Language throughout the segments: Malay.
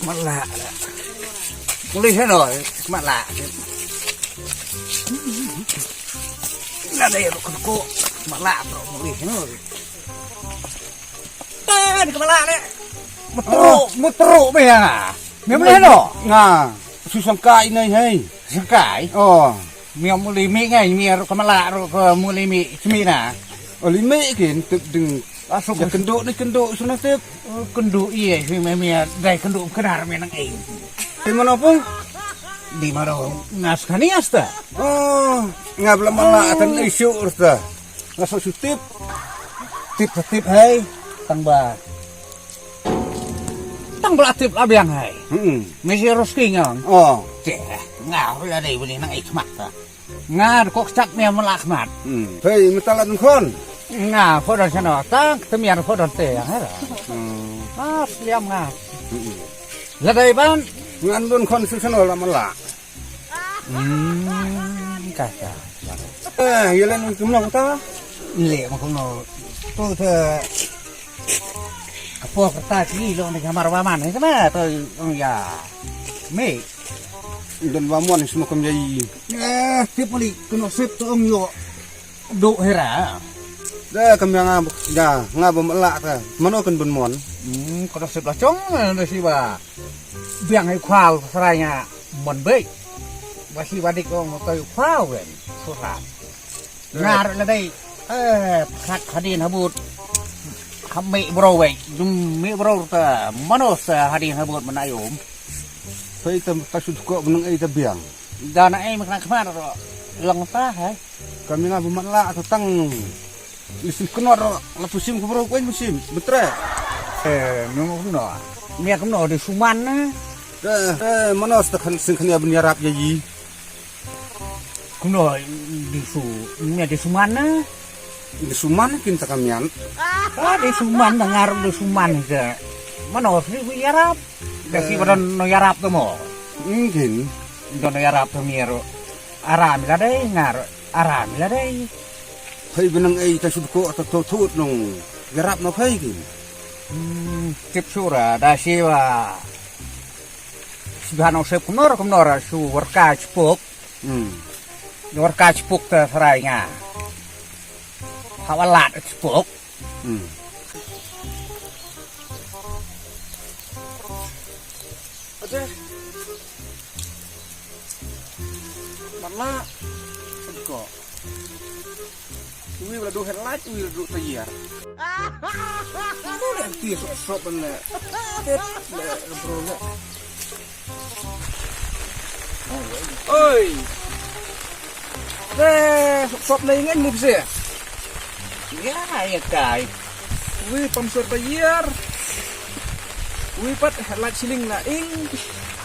Malak. Boleh rồi, malak. Là đây là con cô malak rồi, boleh rồi. Di malak ni. Metro be ya. Memang no. Nga, susangkai na hey. Sangkai. Oh, Miao mulimi ngai miar ko malak ro ko mulimi semina. olime kin tip ding Asuk ya kenduk sunah tip. kenduk iya si memia dai kenduk kenar menang ai. Di mana pun? Di mana nas kani asta. Oh, nga belum mana atan isu urta. Nga so tip. Tip hai tangba. Tangba tip abiang hai. Mesi roski ngang. Oh, Ceh, ngau la dai beli nang ikmat ta. Ngar kok cak me melakmat. hey metalan kon. Nga fodan sana tak temian fodan te yang hera. Ah, liam nga. La dai ban. Ngan dun kon susano la mala. Kasa. Yelan kumlang ta. Le mo kuno. Tu the apa kerta ni lo ni kamar waman ni sama tu ya. Me. Dan wamuan semua kumjai. Tip puli kuno sip tu yo. Do hera. Da kami nga bamala ta. Mano kan bun mon. Kuno sip lah chong na si ba. Biang hai khwal saranya mon be. Wasi wadik ko to khwal wen. Surat. Ngar la dai khat hadin habut. Kami bro we. Jum me bro ta manos hadin habut manayom. Hey tam kasud ko benang ai tabiang. Dana ai mak kemar ro. Lang ta hai. Kami nga bamala ta tang isin kenor la pusim ko bro ko musim. Betre. Nung kuno. Mia kuno di Suman na. Manos ta kan sing khania benyarap yayi. Kuno mia di Suman na. Di suman kin ta kamian. Di Suman dengar di Suman ke. Mana sih yarap? Kasi badan no yarap tu mo. Mungkin Dono yarap tu miro. Aram la dai ngar. Aram la dai. hey benang ai ta sud ko ta thut nong garap no phai kin. Tip sura da siwa. Subhano sep kunor su warka cipuk. Warka cipuk ta sarainya. Hawalat cipuk. Ada. Mana ko. Wi la do helat wi la do tayar. Mana ti sok ben le. Bro le. Oi. Sok le ngan mu bse. Ya ya kai. Wi pamsur tayar. Wi pat helat siling na ing.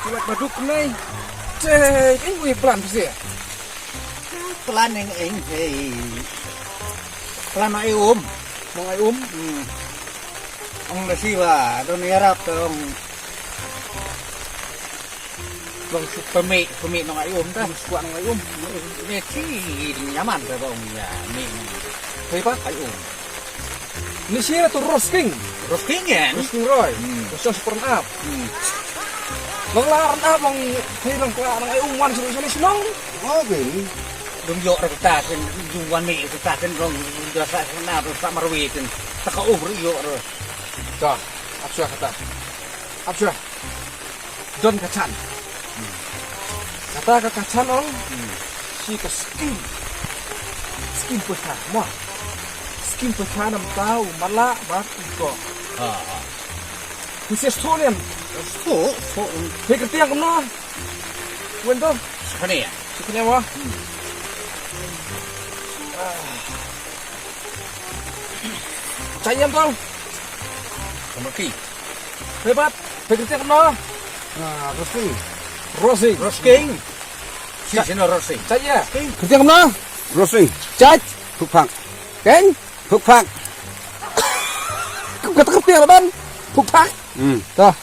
Kulat baduk nai. Cek ing wi plan bse. Pelan yang hei. Pelan ai Mau ai Ông là si ba, don yarap tong. Bang pemi nong ai ta, suan nong ai Ni si nyaman ta bang ya, mi. Hey pat Ai ni siya to roasting. Roasting yan. Roasting roy. So super up. Mang laran up mang hilang ko ang ay wan sa sinong. Okay. Dong yo ra ta kan juwan mi ta kan rong dasa na sa marwi kan. Ta ka over yo ro. Dah, absyah kata. Absyah. Don kacan. Kata ka kacan ong. Si ka skin. Skin putha, mo. Skin putha nam tau mala ba ko. Kusi stolian. So, Fikir tiang kemana? Wento. sakane ya. Siknya wah. Cayam tau. Kemaki. Hebat. Fikir tiang kemana? Ah, roasting. Rosing. Roasting. Si sino roasting. Caya. Fikir tiang kemana? Rosing. Caj. Phukphang. Keng. Phukphang. Kata kepiang ban. Phukphang. Dah.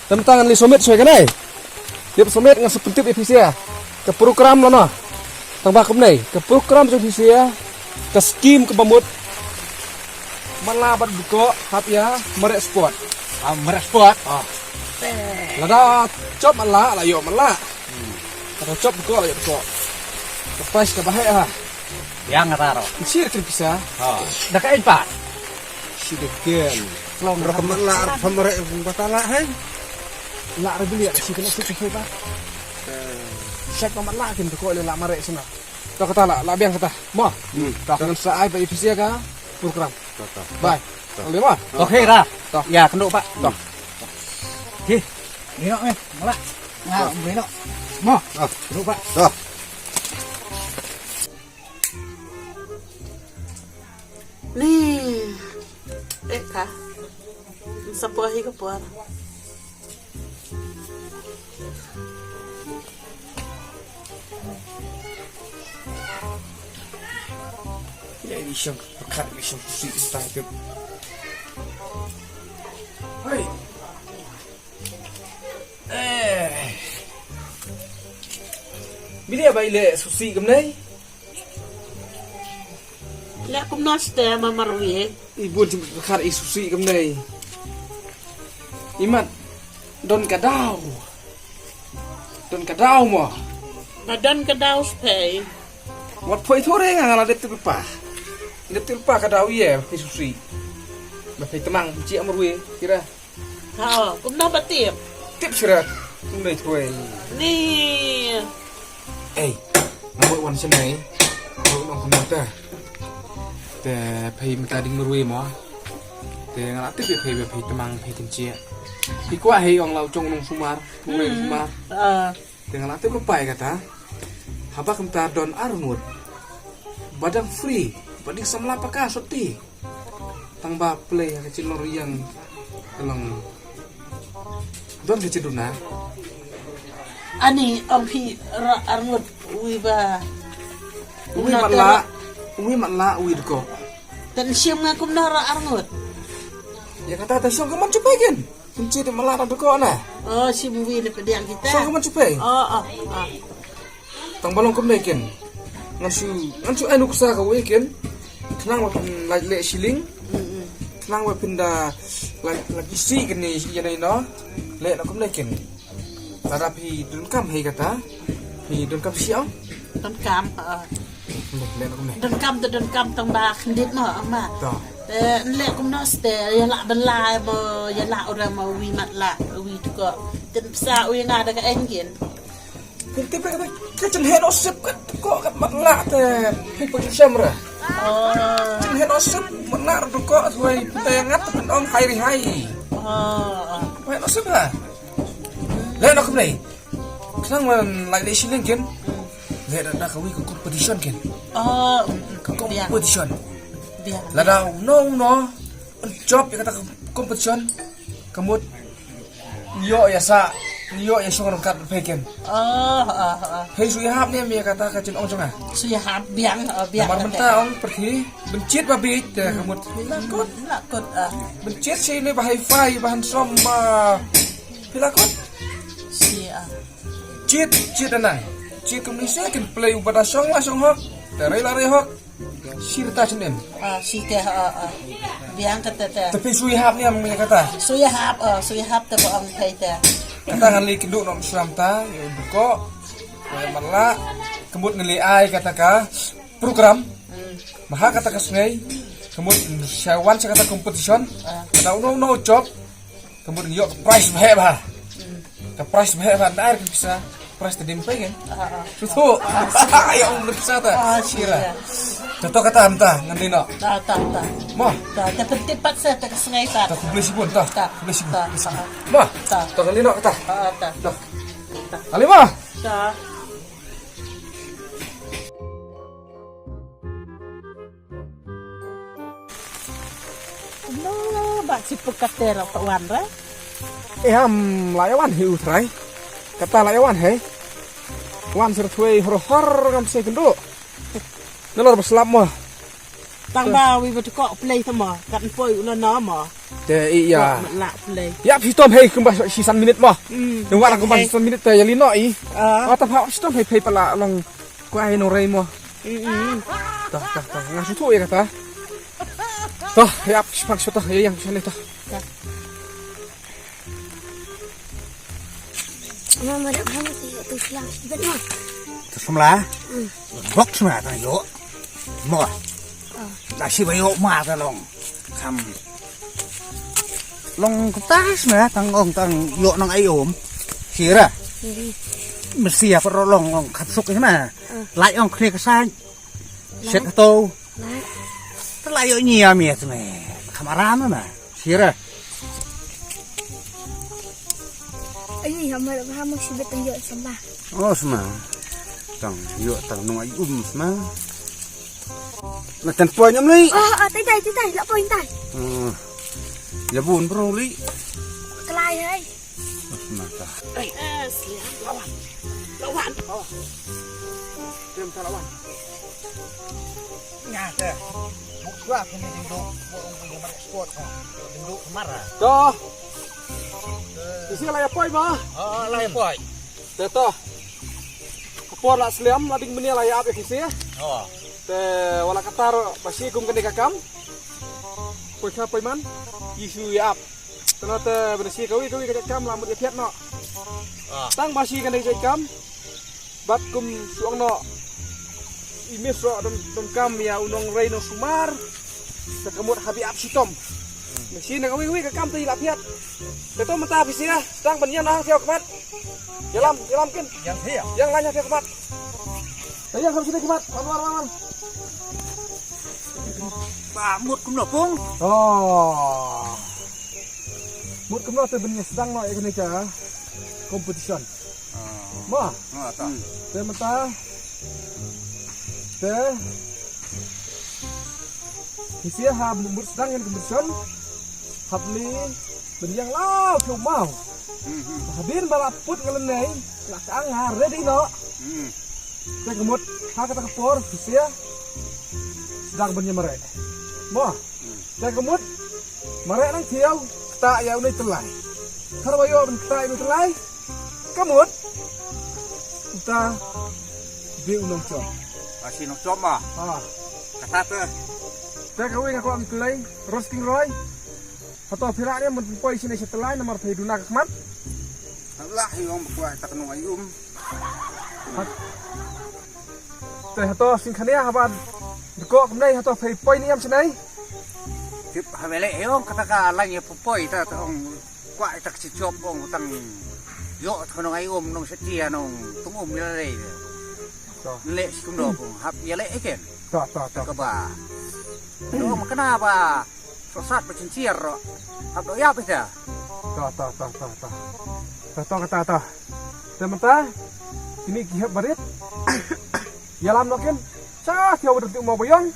Tentang li somit saya kan dia somit ngan sepentip efisia ke program lana tang bakum nei ke program efisia ke skim ke bamut malabat buko hap ya merek sport Merespot. ah Lada chop mala la yo mala. Kada chop ko la yo ko. Lepas ka bahe ha. Yang ngataro. Sir kan bisa. Dakain pa. Sidegan. Long Rakaman la pamare batala hai. La ra beli si kena sik ba. Sek paman la kin ko le la mare sina. To kata la biang kata. Mo. Tak dengan saai pa ifisia ka program. Bye. Boleh mah? Oke ra. Toh. Ya kenduk Pak. Toh. Ki. Nino malah. Nah, Nino. Mo. Kenduk Pak. Toh. Nih, kah? Sebuah hidup buat. Ya ini siyang pekat ni siyang pusi istang tip. Hai. Bini apa ile susi gemnai? Lihat kum naste mamarwi. Ibu cuma pekat susi gemnai. Imat don kadau. Don kadau mo. Badan kedaus pay. Wat poi thore ngala det lupa. Det lupa kadau ye susi. Bapak temang ci amrwe kira. Ha, kum na batip. Tip sira. Ngai thoi. Nih, Nampak wan senai. Kau nak kemana? Teh pay minta ding merui mo. Teh ngalatik dia pay temang pay tencia. Ikwa hei orang lau cong nong sumar, mulai sumar. Teh ngalatik lupa kata. Haba kemta don arnut. Badang free, bading samla pakah soti. Tangba play kecil lor yang kelong. Don kecil duna. ani ang pi arngot wiba. Umi matla uid ko. Dan siam nga kum na arngot. Ya kata siang kaman cupai kan. Kunci di malah ada ko na. Oh, si wi le pediang kita. Siang kaman cupai. Oh. Tang balong kum kan. Ngansu anu kusa ka weekend. Kenang wa le shilling. Kenang wa pinda lagi si gini yana no. Le na kum kan. Tada pi dun kam hei kata. Pi dun kam siang. Dan kam. Le na kum Dan kam tang ba khndit no ama. Ta. Le kum no ste ya la belai mo ya la ora mo wi mat la wi ko. Dan sa wi nga da ka engin. Kunti pa kata kacil head osip ko kat matla te. Pi pa samra. Oh. Kacil head osip matla ro ko suai pengat on hai. Oh. Wait, no sila. Lain aku play. Kenang man like le shilling kan. Le da ka wi ko competition kan. Oh. Competition. Biar. Lada no. Job ya kata competition. Kamut yo ya shong kat peken. Oh. Hei suya hap ni mi kata kacin ong jonga. Suya hab biang biang. Mar menta ong pergi bencit babi dah kamut. Lakot Bencit si ni bahai fai bahan som pilakot. si Cheat danang. Cheat Indonesia kan play ubada song hok. Dari lari hok. Sirta senin. si teh biang kata teh. Tapi suy hap ni am kata. Suya hab teh boong pai teh. Kata ngali keduk nom Islam ta, ya buko. Mala kemut ngali ai kata ka program. Maha kata ka sungai. Kemut syawan saya kata competition. Kata no job. Kemut yo price bahe bah. Ka price bahe bah air bisa price tadi mpai kan. Susu. Ya bisa ta. Sira. Contoh kata anta nganti no. Ta. Mo. Ta penting pat sa ta sungai ta. Tak beli sibun tah. Ta. Beli sibun. Ta. Mah. Ta. Tak kali nak kata. Ta. Dah. Ali mah. Ta. No, bak si pekatera Pak Wan ra. Layawan hiu trai. Kata layawan he. Wan sertwe hor ngam se kendo. Nelor berselam mah. Tang ba wi bet ko play sama kan poi ulah na ma. Te iya. La play. Ya pistom he kembas sisan minit mah. Yang warna kembas sisan minit te yalino i. Ata pa pistom he pala long ko ai no rei mah. Tah. Ngasu tu ya kata. Tah, ya pak sudah ya yang sana tah. Mama ada kamu tu silang betul. Tu semula. Bok semula tu yo. Mo. Dah si bayo ma ta long. Kam. Long tas semula tang ong tang yo nang ai om. Sira. Mesti apa long kat suk ni mana. Lai ong kre ka san. Set to. Lai yo ni ya mi tu me. Kamaram na. Sira. Ini mama ada kamu si betul yo sembah. Oh semua. Tang yuk tang nong ay semua. Macam poin nyam ni. Oh, tai, tak poin tai. Ya bun bro li. Kelai hai. Semua ta. Silang lawan. Diam tak lawan. Nya te. Buk gua kini dinduk. Orang punya merek sport. Dinduk marah. Dah. Isi layak poi mah. Oh, lai poi. Teto. Kapor lah seliam ading meni layak apa kisi ya. Oh. Te wala katar pasti kum kene kakam. Poi kha poi man. Isu ya ap. Tena te bersi kawi kakam lamut ya piat no. Tang pasti kene kakam. Bat kum suang no. Imis ro don kam ya unong reino sumar. Sekemut habi ap sitom. Mesin kawi kakam tu ilap piat. Teto mata bisi ya. Tang penyan ah theo kemat. Jalan kan. Yang dia. Yang lainnya theo kemat. Yang harus kita kemat. Wan. Mut kum no pung. Oh. Mut kum no te benya sedang no ikut nika competition. Ma. Oh ta. Te mata. Te. Isia ha mut sedang yang competition. Habli benyang lau kau mau. Habin balaput ngelenai. Lakang ha ready no. Te kemut ha kata kapor isia sedang benyang merek. Mo. Te kemut merek nang thiau tak ya unai telai. Kalau bayo ben tak unai telai. Kemut. Kita be unong chom. Masih nok cop mah. Ha. Kata tu. Te kawin aku am telai roasting roy. Atau piraknya menpoi sini setelai nomor peduna kemat. Lah yung buat tak nong ay Teh atau singkania apa deko kemnai atau poi ni am senai. Tip hamele yung kata ka lang yung pupoy ta tong kwa tak si cop ong tang yo tak nong ay nong setia nong tungum nilai. Le sikum do pun hap ya le iken. Tak. Ka ba. Dong kenapa? Sosat bercincir ro. Hap do ya pesa. Tak. Sementara ini gihap barit. Yalam noken. Sa thiau berarti mau boyong.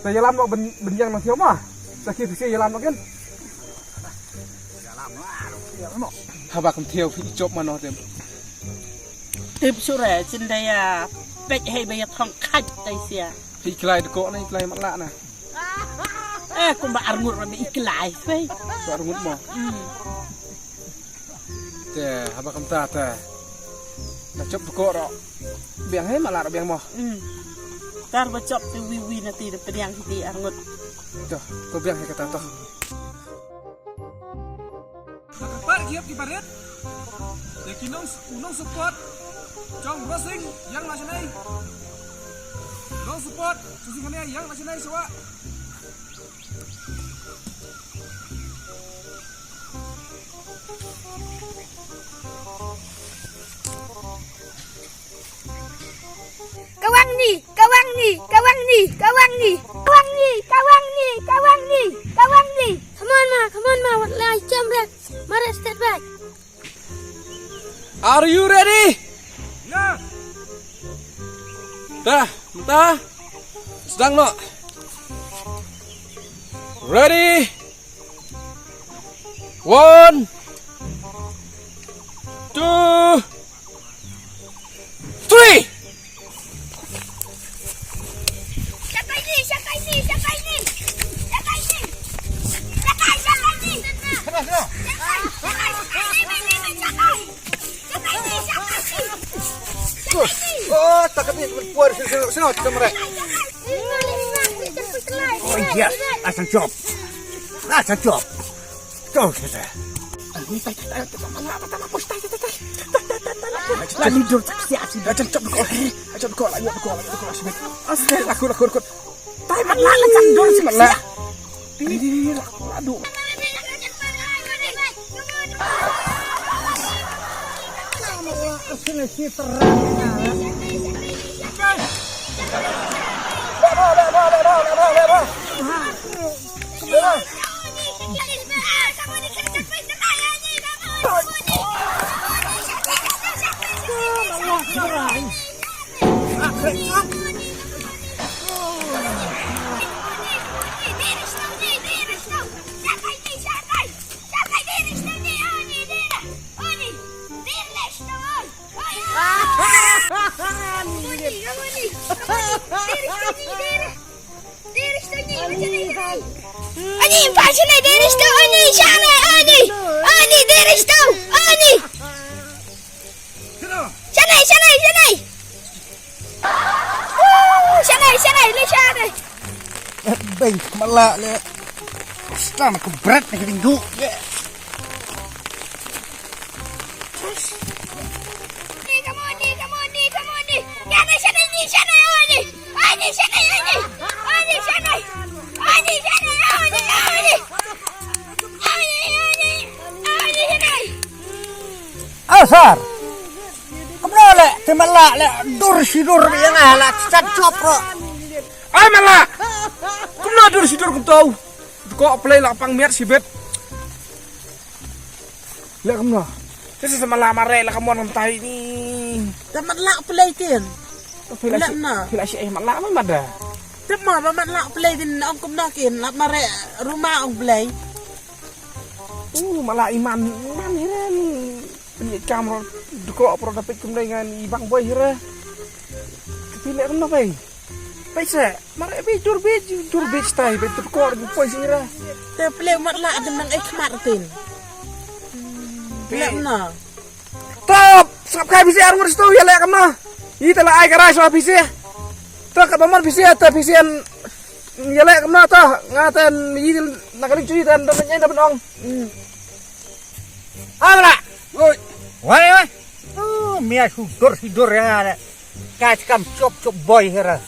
Ta yalam nok benjang nang thiau mah. Sakit sih yalam noken. Haba kum thiau phi chop ma no tem. Tip sure cindaya pek hai bayat thong khaj tai sia. Phi klai deko ni klai mak la na. Ku ba arngut rabi iklai fei. Suara ngut mo. Te haba kum ta ta. Na chop deko ro. Biang hai mak la biang mo. Tar ba chop tu wi nanti de pediang hiti arngut. Tuh, kau biang hai kata toh. Pak giap di baret. Ya kinong unong support. Trong wrestling yang nasional. Long support susungannya yang nasional sewa. Kawang ni. Come on ma. Let's jump back. Mari step back. Are you ready? Ya. Dah. Sedang no. Ready? 1, 2, 3. Siapa ini? Oh, tak kami berpuar sini kita merek. Oh iya, asal job. Tuh kita. Lagi dur siap sih. Macam cop kok. Cop kok lagi kok sibet. Astaga aku. Tai man lah kan dur sih man lah. Di aduh. Ani, passion ay deres to. Ani, sana ani. Ani, deres to. Ani. Sanay. Sanay, le sanay. Baik, malah le. Sama kebret nih tinggu. Come on. Sanay, ani. Ani, sanay. Asar. Kamu le, temala le dur yang ala cacop ro. Ay malah. Kamu dur sidur kum tahu. Kok play lapang miat sibet. Lihat kamu lah. Kasi sa malamare la kamu nang tayo ni. Tamat lak play tin. Fila na. si malam mada. Tamat lak play tin ang kumnakin lak mare rumah ang play. Malah iman hiran. Penyet kamera dukok pro dapat dengan ibang boy hira. Kepilih kamu apa? Baiklah, mare jur beach tay betul kor boy hira. Te play mat lak demang ikhmat tin. Lihat na. Top, subscribe bisa arung restu ya lek kamu. Ita la ay garage wa bisa. To ka baman bisa ta bisian ya lek kamu to ngaten yi nakaling cuy dan nya dapat ong. Amra. Woi. Mia hidur yang ada. Kayak kam cop boy hera.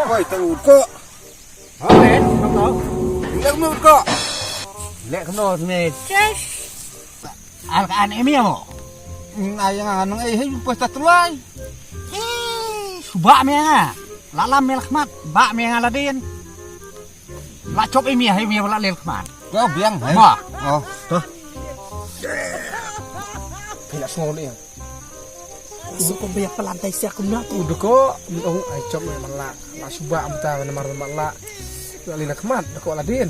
Boy terus kok. Lek kamu me. Alkaan ini ya mo. Ayang anong puesta tulay. Subak mea. Lalam melkhmat, bak mea ngaladin. La cop ini ya wala lelkhmat. Kau biang, Ba. Oh, tuh. Tidak semua ni. Suko biya pelantai siya kumna tu. Udah kok, ay cop memang la suba amta namar la. Lina kemat, kok ladin.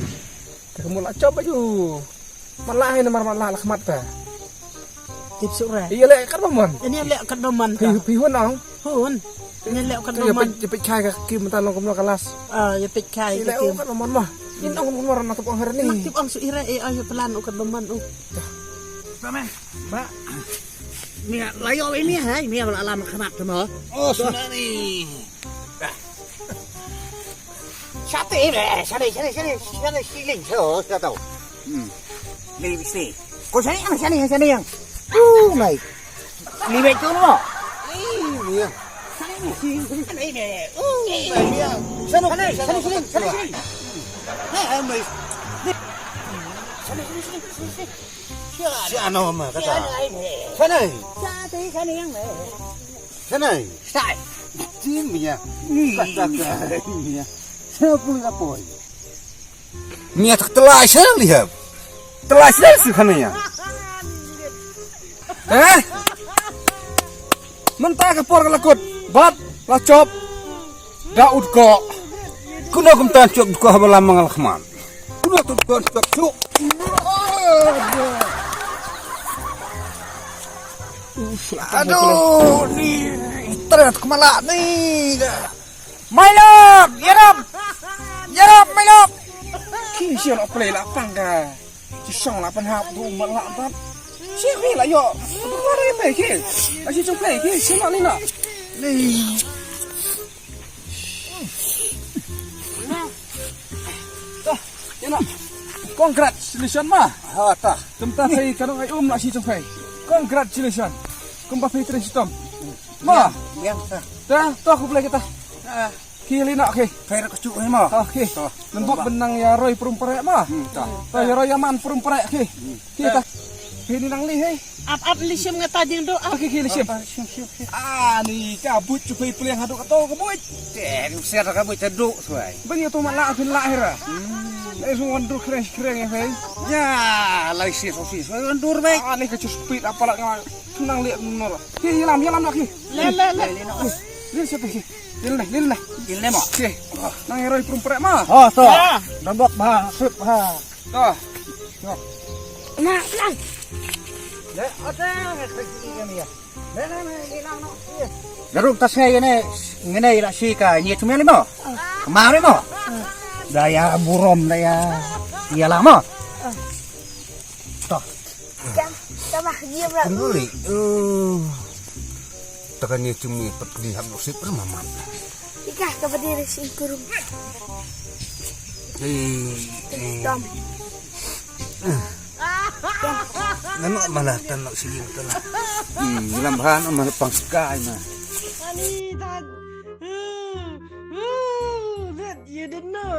Kamu la cop aja. Malah ini namar la kemat ta. Tip sura. Iya lek kan mamon. Ini lek kadoman. Pihun ong. Hun. Ini lek Ya kadoman. pek cai ka kim ta long kumno kelas. Ya pek kai Lek ke. kan mamon mah. Ini ong kumno ran natop ong hari ni. Tip ang suira ayo pelan o kadoman o. Sama. Ba. Mia layo ini hai, mia wala alam khamat mo. Oh, sudah nih. Sate sana siling so sudah tahu. Lebih sih. Kau sana yang. Mày. Lebih tu lo. Iya. Sana. Mày. Si ano mah kata. Sana. Sai. Timnya. Kata dia. Siapa boy? Mia tak telah saya lihat. Telah saya sebenarnya. Mentah ke por kelakut. Bat la cop. Daud kok. Kuna kum tan cok ko habala mangal khman. Kuna tu kon cok cok. Aduh, nih ternyata kemana nih? Mylop, yarap, Mylop. Kini siapa nak play lapang ka? Cisong lapan hap tu malak empat. Siapa lah yo? Apa orang play ke? Asyik cuma play ke? Siapa ni nak? Nih. Ya nak. Congratulations mah. Ha ta. Tempat saya kadang ay nak si cuma play. Congratulations. Kembali Petri Tom. Ma, Biang ta. dah, toh aku boleh kita. Kili nak ke. Fair kecu ni mo. Oke. Lembut benang ya Roy perumperek ma. Toh ya Roy aman perumperek ke. Kita. Ini nang li he. Ap lishim ngata jeng do. Oke kili sim. Ni kabut cuba pilih yang haduk atau kabut. Usir ka bu ceduk suai. Bagi tu malak bin lahir. Itu wandur keren-keren ya he. Ya, lai si sosis. Undur baik. Ni kecus speed apalah nang lihat nol. Ki hilam nak ki. Le. Lil siapa ki? Lil lah. Ilne mo. Oke. Nang Roy perumperek ma. Oh, to. Ya. Nombok bah, sup ha. Toh. Nah, pelan. Garuk tas ngene ira si ka nyi cumeli mo. Kemari mo. Daya burom daya iyalah mo. Toh. Coba dia berat. Kembali. Tekan nyi cumi perlihat musik bermamam. Ikah ke berdiri si kurung. Dom. Nano malah tanok siyang tala. Lambahan ang malapang sky na. Ani dad. That you didn't know.